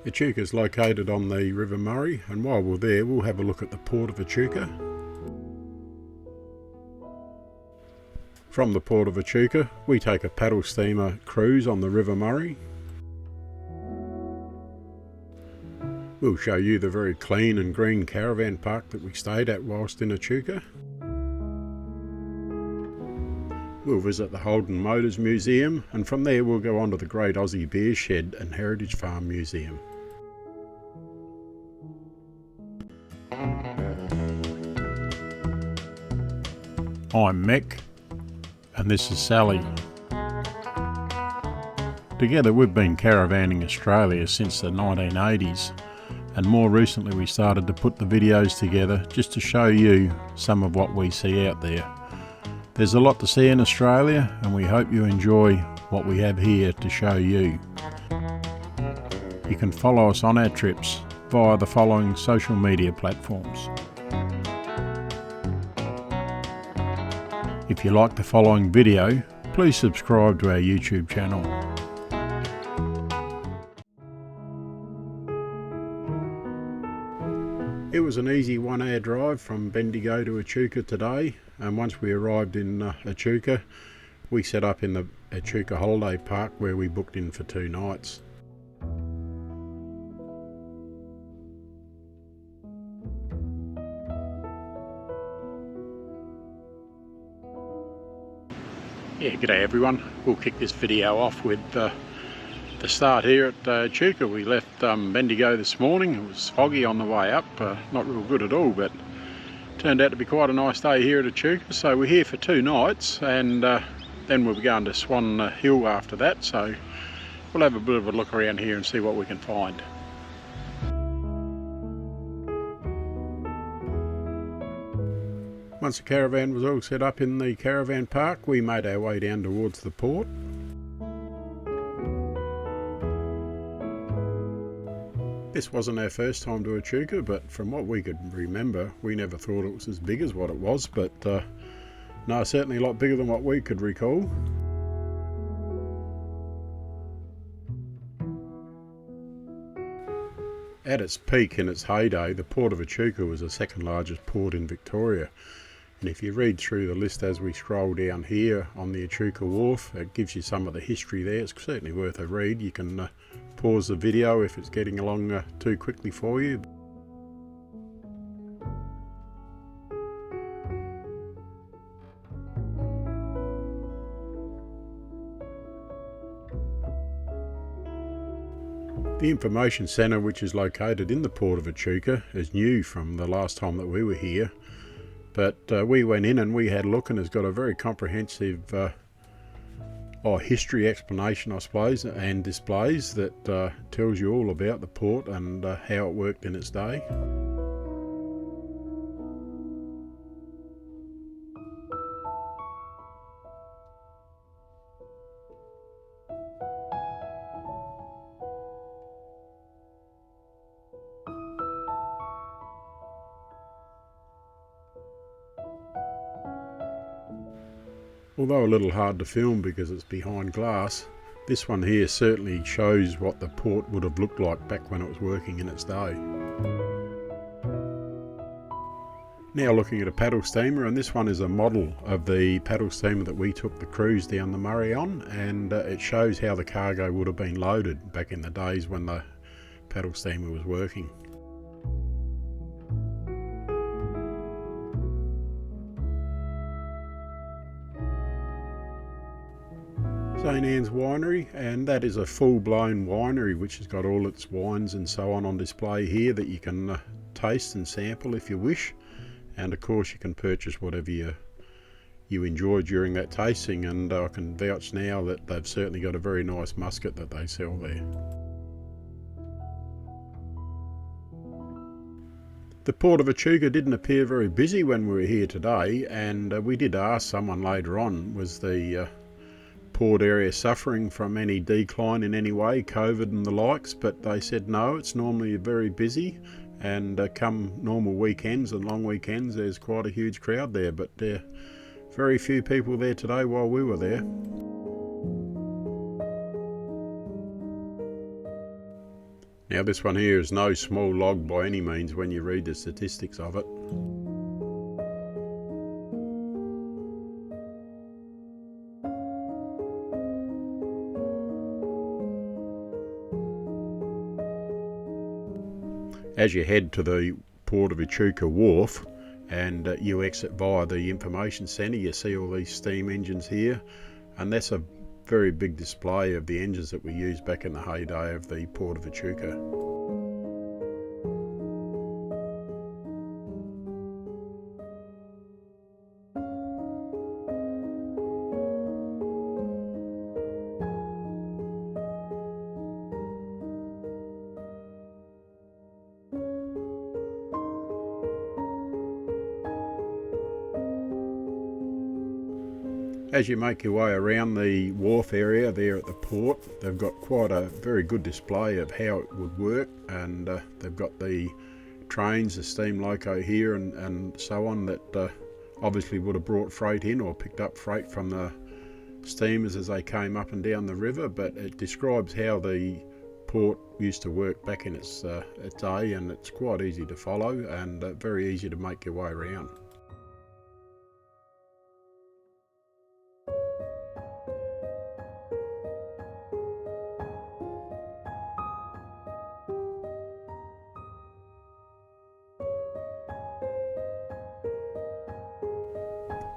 Echuca is located on the River Murray, and while we're there we'll have a look at the Port of Echuca. From the Port of Echuca we take a paddle steamer cruise on the River Murray. We'll show you the very clean and green caravan park that we stayed at whilst in Echuca. We'll visit the Holden Motor Museum, and from there we'll go on to the Great Aussie Beer Shed and Heritage Farm Museum. I'm Mick, and this is Sally. Together we've been caravanning Australia since the 1980s, and more recently we started to put the videos together just to show you some of what we see out there. There's a lot to see in Australia, and we hope you enjoy what we have here to show you. You can follow us on our trips via the following social media platforms. If you like the following video, please subscribe to our YouTube channel. It was an easy 1 hour drive from Bendigo to Echuca today, and once we arrived in Echuca we set up in the Echuca holiday park where we booked in for 2 nights. Yeah, g'day everyone. We'll kick this video off with the start here at Echuca. We left Bendigo this morning. It was foggy on the way up, not real good at all, but turned out to be quite a nice day here at Echuca. So we're here for 2 nights, and then we'll be going to Swan Hill after that. So we'll have a bit of a look around here and see what we can find. Once the caravan was all set up in the caravan park, we made our way down towards the port. This wasn't our first time to Echuca, but from what we could remember, we never thought it was as big as what it was, but no, certainly a lot bigger than what we could recall. At its peak, in its heyday, the Port of Echuca was the 2nd largest port in Victoria. And if you read through the list as we scroll down here on the Echuca wharf, it gives you some of the history there. It's certainly worth a read. You can pause the video if it's getting along too quickly for you. The information centre, which is located in the Port of Echuca, is new from the last time that we were here. But we went in and we had a look, and it's got a very comprehensive history explanation, I suppose, and displays that tells you all about the port and how it worked in its day. Although a little hard to film because it's behind glass, this one here certainly shows what the port would have looked like back when it was working in its day. Now looking at a paddle steamer, and this one is a model of the paddle steamer that we took the cruise down the Murray on, and it shows how the cargo would have been loaded back in the days when the paddle steamer was working. St Anne's Winery, and that is a full-blown winery which has got all its wines and so on display here that you can taste and sample if you wish, and of course you can purchase whatever you enjoy during that tasting, and I can vouch now that they've certainly got a very nice muscat that they sell there. The Port of Echuca didn't appear very busy when we were here today, and we did ask someone later on, was the port area suffering from any decline in any way, COVID and the likes, but they said no, it's normally very busy, and come normal weekends and long weekends there's quite a huge crowd there, but very few people there today while we were there. Now this one here is no small log by any means when you read the statistics of it. As you head to the Port of Echuca wharf and you exit via the information centre, you see all these steam engines here, and that's a very big display of the engines that we used back in the heyday of the Port of Echuca. As you make your way around the wharf area there at the port, they've got quite a very good display of how it would work, and they've got the trains, the steam loco here and so on that obviously would have brought freight in or picked up freight from the steamers as they came up and down the river, but it describes how the port used to work back in its day, and it's quite easy to follow and very easy to make your way around.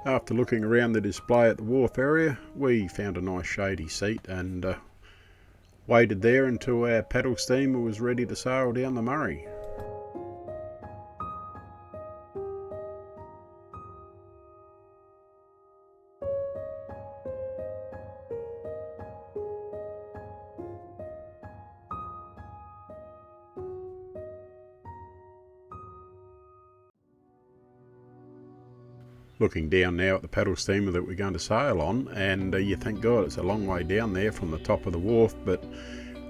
After looking around the display at the wharf area, we found a nice shady seat and waited there until our paddle steamer was ready to sail down the Murray. Looking down now at the paddle steamer that we're going to sail on, and you think, God, it's a long way down there from the top of the wharf, but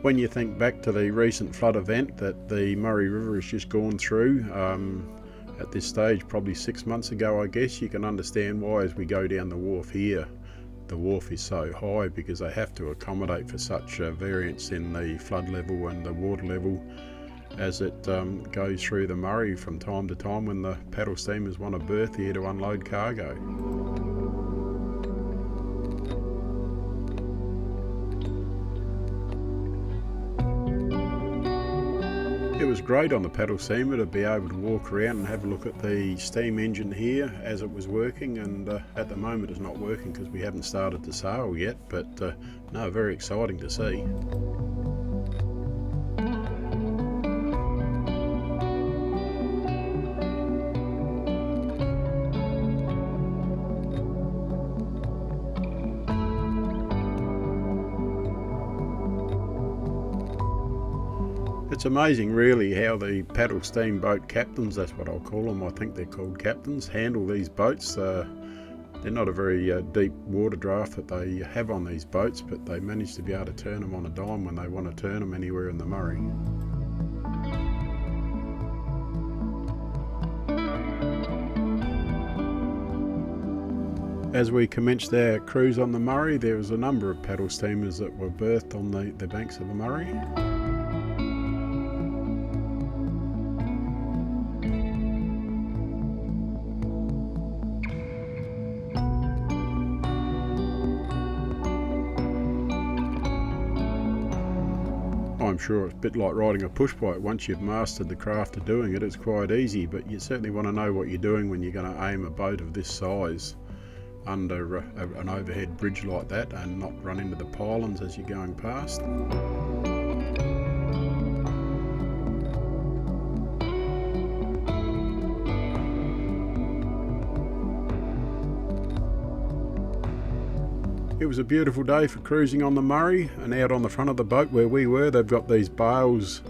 when you think back to the recent flood event that the Murray River has just gone through, at this stage probably 6 months ago I guess, you can understand why as we go down the wharf here, the wharf is so high, because they have to accommodate for such a variance in the flood level and the water level as it goes through the Murray from time to time when the paddle steamers want to berth here to unload cargo. It was great on the paddle steamer to be able to walk around and have a look at the steam engine here as it was working, and at the moment it's not working because we haven't started to sail yet, but no, very exciting to see. It's amazing really how the paddle steamboat captains, that's what I'll call them, I think they're called captains, handle these boats. They're not a very deep water draft that they have on these boats, but they manage to be able to turn them on a dime when they want to turn them anywhere in the Murray. As we commenced our cruise on the Murray, there was a number of paddle steamers that were berthed on the banks of the Murray. I'm sure it's a bit like riding a push bike. Once you've mastered the craft of doing it, it's quite easy, but you certainly want to know what you're doing when you're going to aim a boat of this size under an overhead bridge like that and not run into the pylons as you're going past. It was a beautiful day for cruising on the Murray, and out on the front of the boat where we were, they've got these bales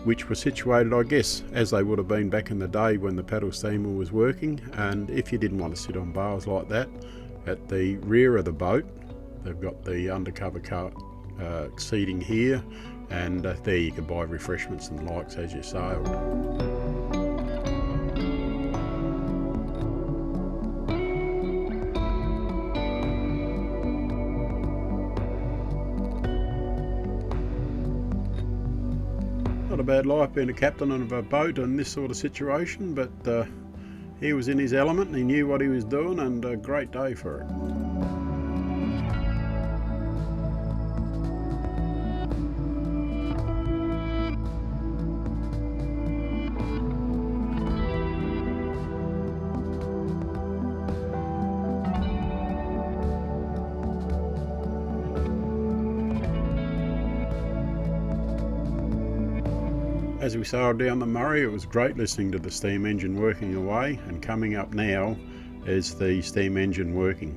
which were situated, I guess, as they would have been back in the day when the paddle steamer was working. And if you didn't want to sit on bales like that, at the rear of the boat, they've got the undercover car seating here, and there you can buy refreshments and the likes as you sail. Not a bad life being a captain of a boat in this sort of situation, but he was in his element and he knew what he was doing, and a great day for it. As we sailed down the Murray, it was great listening to the steam engine working away, and coming up now is the steam engine working.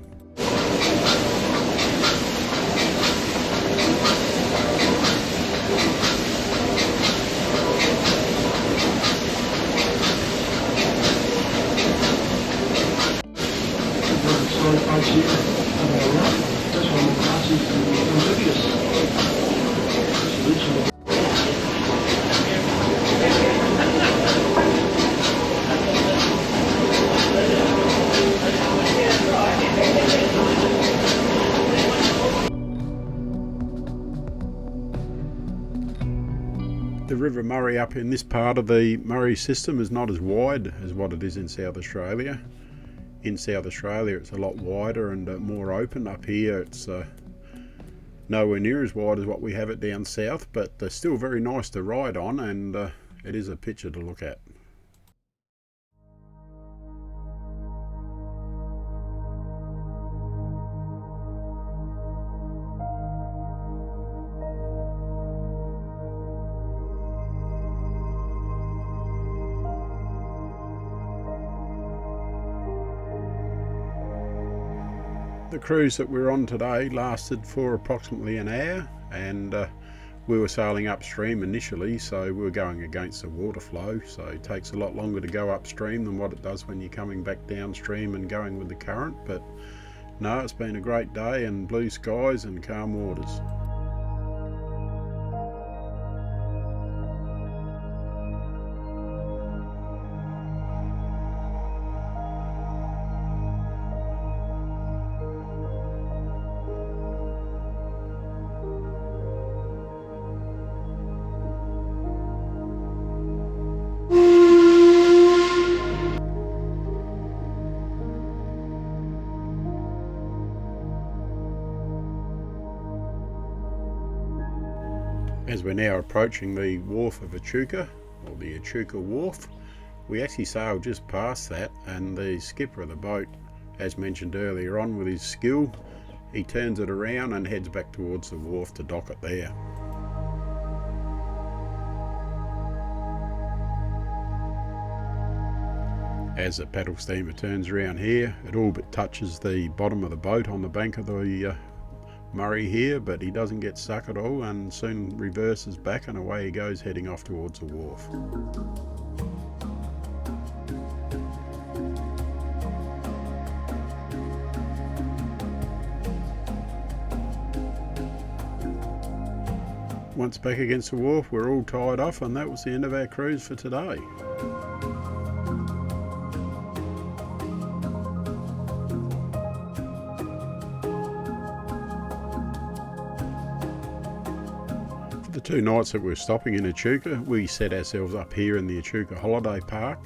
The River Murray up in this part of the Murray system is not as wide as what it is in South Australia. In South Australia it's a lot wider and more open. Up here it's nowhere near as wide as what we have it down south, but they're still very nice to ride on, and it is a picture to look at. The cruise that we're on today lasted for approximately an hour, and we were sailing upstream initially, so we were going against the water flow, so it takes a lot longer to go upstream than what it does when you're coming back downstream and going with the current. But no, it's been a great day and blue skies and calm waters. As we're now approaching the wharf of Echuca, or the Echuca Wharf, we actually sailed just past that, and the skipper of the boat, as mentioned earlier on, with his skill, he turns it around and heads back towards the wharf to dock it there. As the paddle steamer turns around here, it all but touches the bottom of the boat on the bank of the Murray here, but he doesn't get stuck at all and soon reverses back, and away he goes heading off towards the wharf. Once back against the wharf, we're all tied off, and that was the end of our cruise for today. The 2 nights that we're stopping in Echuca, we set ourselves up here in the Echuca Holiday Park.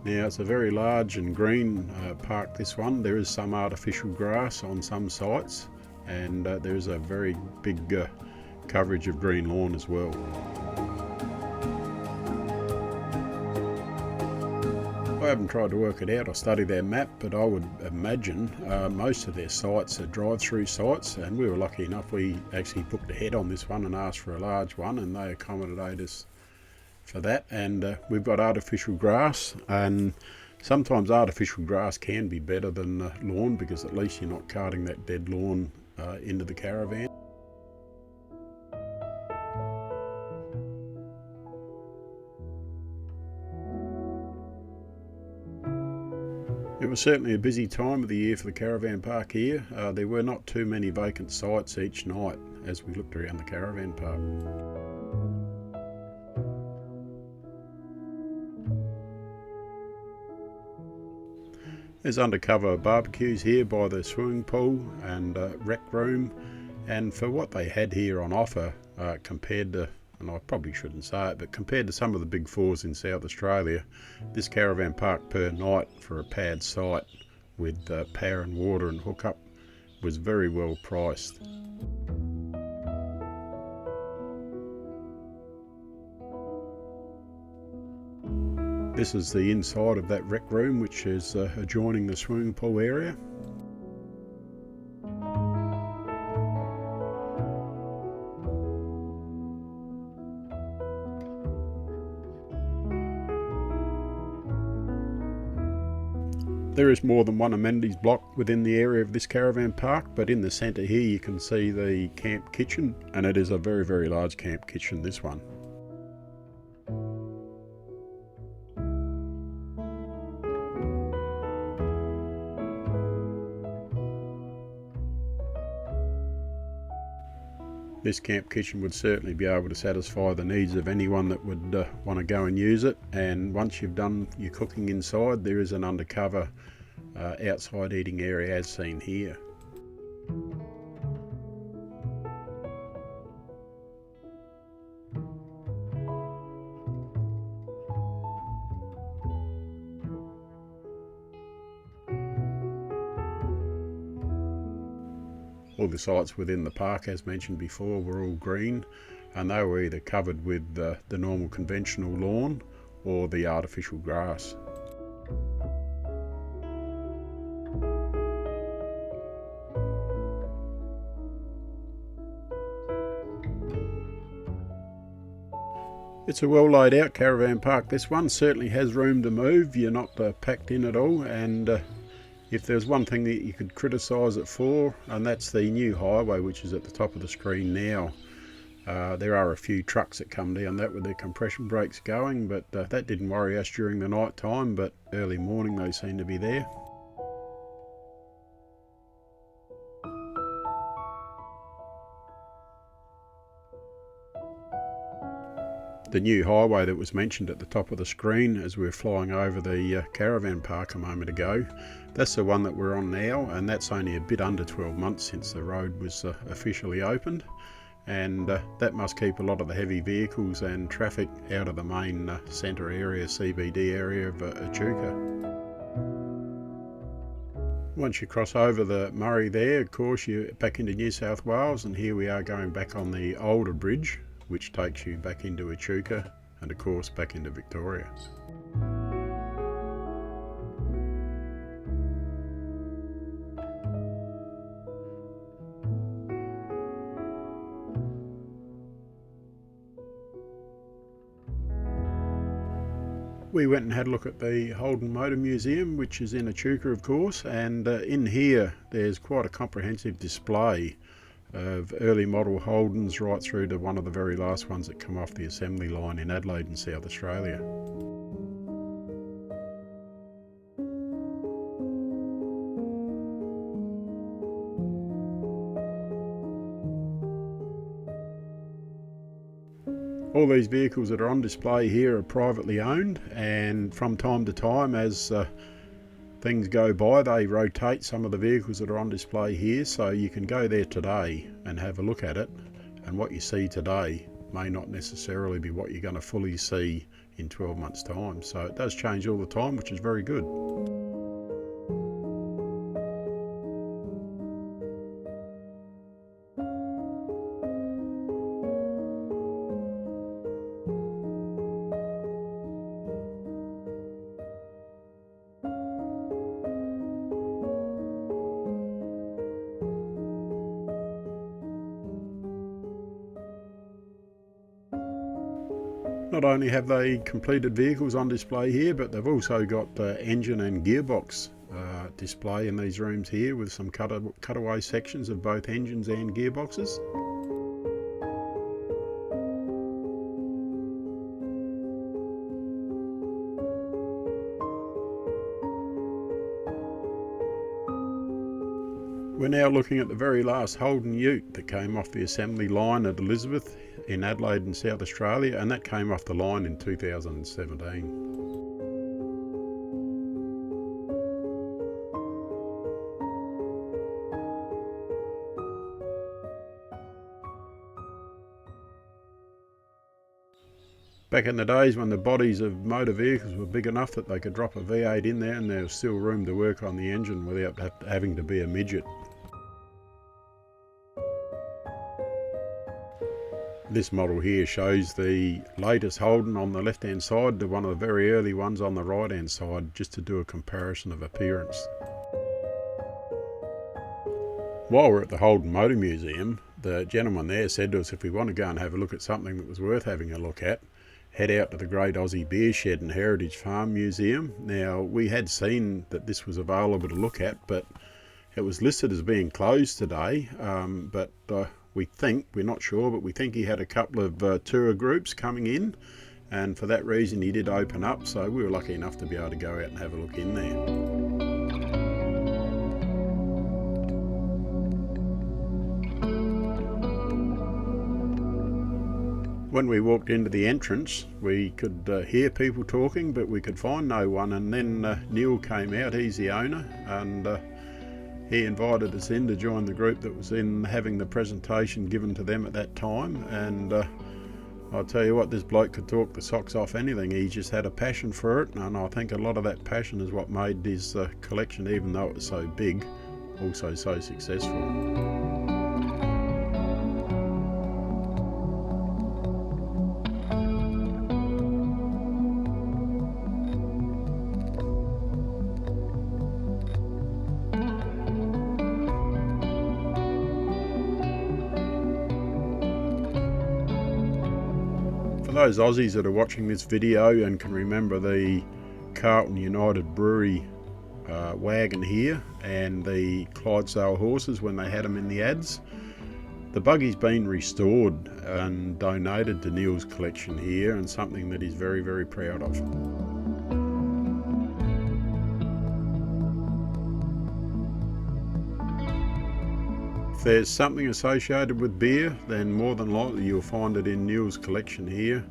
Now it's a very large and green park, this one. There is some artificial grass on some sites, and there's a very big coverage of green lawn as well. I haven't tried to work it out or study their map, but I would imagine most of their sites are drive-through sites, and we were lucky enough we actually booked ahead on this one and asked for a large one, and they accommodated us for that. And we've got artificial grass, and sometimes artificial grass can be better than lawn, because at least you're not carting that dead lawn into the caravan. It was certainly a busy time of the year for the caravan park here. There were not too many vacant sites each night as we looked around the caravan park. There's undercover barbecues here by the swimming pool and rec room, and for what they had here on offer compared to and I probably shouldn't say it, but compared to some of the big fours in South Australia, this caravan park per night for a pad site with power and water and hookup was very well priced. This is the inside of that rec room, which is adjoining the swimming pool area. There is more than one amenities block within the area of this caravan park, but in the centre here you can see the camp kitchen, and it is a very, very large camp kitchen, this one. This camp kitchen would certainly be able to satisfy the needs of anyone that would want to go and use it, and once you've done your cooking inside, there is an undercover outside eating area as seen here. All the sites within the park, as mentioned before, were all green, and they were either covered with the normal conventional lawn or the artificial grass. It's a well laid out caravan park. This one certainly has room to move. You're not packed in at all, and if there's one thing that you could criticise it for, and that's the new highway which is at the top of the screen now. There are a few trucks that come down that with their compression brakes going, but that didn't worry us during the night time, but early morning they seem to be there. The new highway that was mentioned at the top of the screen as we were flying over the caravan park a moment ago, that's the one that we're on now, and that's only a bit under 12 months since the road was officially opened, and that must keep a lot of the heavy vehicles and traffic out of the main centre area, CBD area of Echuca. Once you cross over the Murray there, of course you're back into New South Wales, and here we are going back on the older bridge, which takes you back into Echuca and of course back into Victoria. We went and had a look at the Holden Motor Museum, which is in Echuca of course, and in here there's quite a comprehensive display of early model Holdens right through to one of the very last ones that come off the assembly line in Adelaide in South Australia. All these vehicles that are on display here are privately owned, and from time to time as things go by they rotate some of the vehicles that are on display here, so you can go there today and have a look at it, and what you see today may not necessarily be what you're going to fully see in 12 months time, so it does change all the time, which is very good. Not only have they completed vehicles on display here, but they've also got engine and gearbox display in these rooms here, with some cutaway sections of both engines and gearboxes. We're now looking at the very last Holden ute that came off the assembly line at Elizabeth in Adelaide in South Australia, and that came off the line in 2017. Back in the days when the bodies of motor vehicles were big enough that they could drop a V8 in there and there was still room to work on the engine without having to be a midget. This model here shows the latest Holden on the left hand side to one of the very early ones on the right hand side, just to do a comparison of appearance. While we're at the Holden Motor Museum, the gentleman there said to us if we want to go and have a look at something that was worth having a look at, head out to the Great Aussie Beer Shed and Heritage Farm Museum. Now, we had seen that this was available to look at, but it was listed as being closed today, we think, we're not sure, but we think he had a couple of tour groups coming in, and for that reason he did open up, so we were lucky enough to be able to go out and have a look in there. When we walked into the entrance, we could hear people talking, but we could find no one, and then Neil came out. He's the owner, and he invited us in to join the group that was in having the presentation given to them at that time. And I'll tell you what, this bloke could talk the socks off anything. He just had a passion for it, and I think a lot of that passion is what made his collection, even though it was so big, also so successful. For those Aussies that are watching this video and can remember the Carlton United Brewery wagon here and the Clydesdale horses when they had them in the ads, the buggy's been restored and donated to Neil's collection here, and something that he's very, very proud of. If there's something associated with beer, then more than likely you'll find it in Neil's collection here.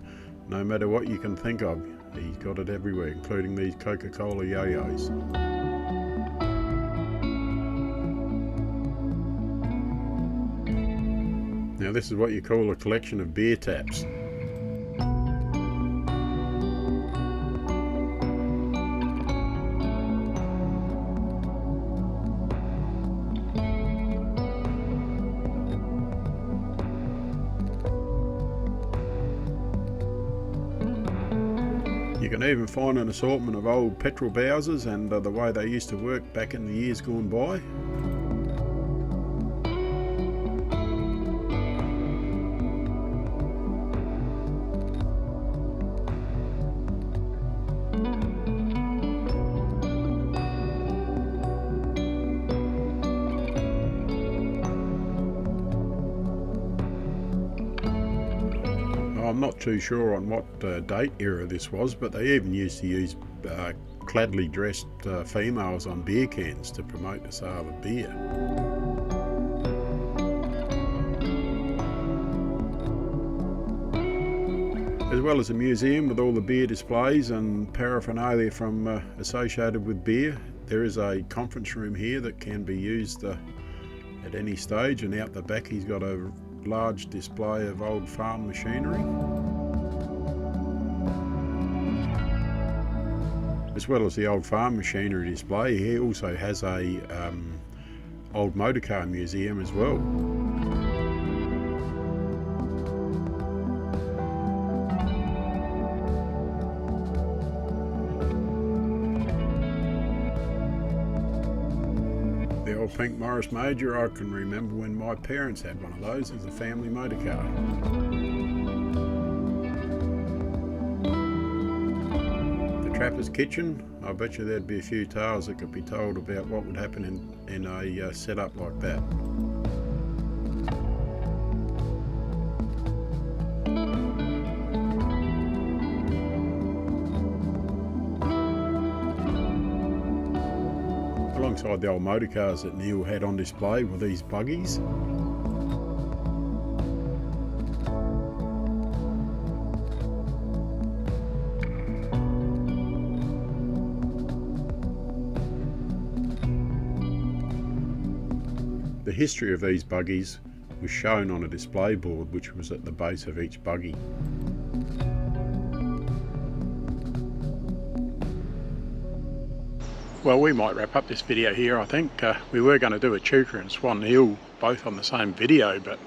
No matter what you can think of, he's got it everywhere, including these Coca-Cola yo-yos. Now this is what you call a collection of beer taps. You can even find an assortment of old petrol Bowsers and the way they used to work back in the years gone by. I'm not too sure on what date era this was, but they even used to use cladly dressed females on beer cans to promote the sale of beer. As well as a museum with all the beer displays and paraphernalia from associated with beer, there is a conference room here that can be used at any stage, and out the back he's got a large display of old farm machinery. As well as the old farm machinery display, he also has a old motorcar museum as well. The old pink Morris Major, I can remember when my parents had one of those as a family motor car. The Trapper's Kitchen, I bet you there'd be a few tales that could be told about what would happen in a setup like that. Alongside the old motor cars that Neil had on display were these buggies. The history of these buggies was shown on a display board which was at the base of each buggy. Well, we might wrap up this video here, I think. We were going to do Echuca and Swan Hill both on the same video, but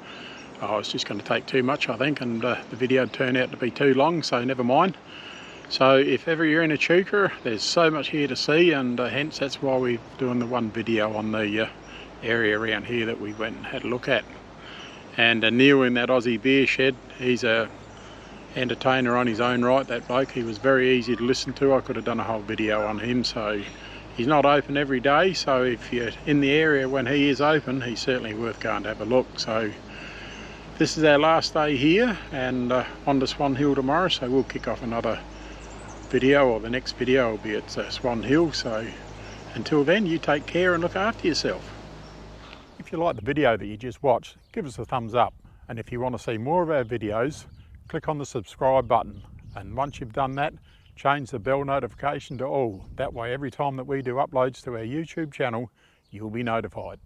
it's just going to take too much, I think, and the video turned out to be too long, so never mind. So if ever you're in Echuca, there's so much here to see, and hence that's why we're doing the one video on the area around here that we went and had a look at. And Neil in that Aussie beer shed, he's a entertainer on his own right, that bloke. He was very easy to listen to. I could have done a whole video on him. So he's not open every day, so if you're in the area when he is open, he's certainly worth going to have a look. So this is our last day here, and on to Swan Hill tomorrow, so we'll kick off another video, or the next video will be at Swan Hill. So until then, you take care and look after yourself. If you like the video that you just watched, give us a thumbs up, and if you want to see more of our videos, click on the subscribe button, and once you've done that, change the bell notification to all. That way every time that we do uploads to our YouTube channel, you'll be notified.